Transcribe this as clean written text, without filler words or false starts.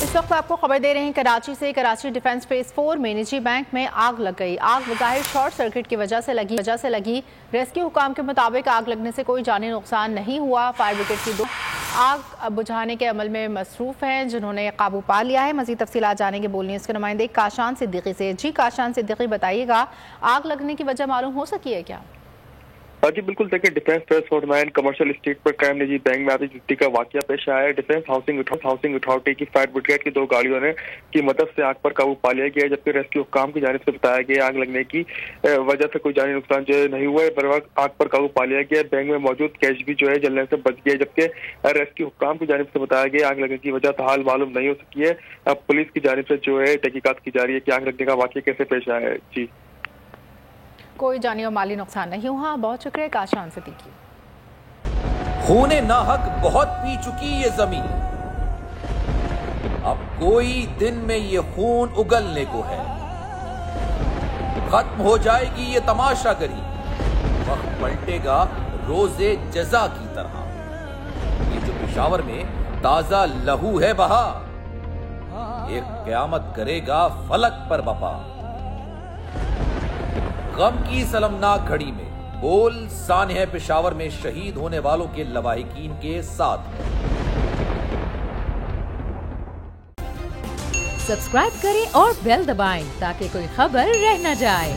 इस वक्त आपको खबर दे रहे हैं कराची से। कराची डिफेंस फेज 4 में निजी बैंक में आग लग गई। आग बज़ाहिर शॉर्ट सर्किट की वजह से लगी। रेस्क्यू हुकाम के मुताबिक आग लगने से कोई जानी नुकसान नहीं हुआ। फायर ब्रिगेड की 2 आग बुझाने के अमल में मसरूफ हैं, जिन्होंने काबू पा लिया है। मजीद तफसीलात जानेंगे बोलनी इसके नुमाइंदे काशान सिद्दीकी से। जी काशान सिद्दीकी, बताइएगा आग लगने की वजह मालूम हो सकी है क्या? जी बिल्कुल, देखिए डिफेंस फेज 49 कमर्शियल स्ट्रीट पर कायम निजी बैंक में आतिशबाजी का वाकया पेश आया है। डिफेंस हाउसिंग अथॉरिटी की फायर ब्रिगेड की 2 गाड़ियों ने की मदद से आग पर काबू पा लिया गया, जबकि रेस्क्यू हुकाम की जानिब से बताया गया आग लगने की वजह से कोई जानी नुकसान जो नहीं हुआ है। बर वक्त आग पर काबू पा लिया गया। बैंक में मौजूद कैश भी जो है जलने से बच गया, जबकि रेस्क्यू हुकाम की जानिब से बताया गया आग लगने की वजह ताहाल मालूम नहीं हो सकी है। अब पुलिस की जानिब से जो है तहकीकात की जा रही है कि आग लगने का वाकया कैसे पेश आया है। जी, कोई जानी और माली नुकसान नहीं हुआ। बहुत शुक्रिया काशान सिद्दीकी। खूने नाहक बहुत पी चुकी ये जमीन, अब कोई दिन में ये खून उगलने को है। खत्म हो जाएगी ये तमाशागरी, वक्त पलटेगा रोजे जजा की तरह। ये जो पेशावर में ताजा लहू है बहा, एक कयामत करेगा फलक पर बपा। गम की सलमनाक घड़ी में बोल सानह पेशावर में शहीद होने वालों के लवाहिकीन के साथ है। सब्सक्राइब करें और बेल दबाएं ताकि कोई खबर रह न जाए।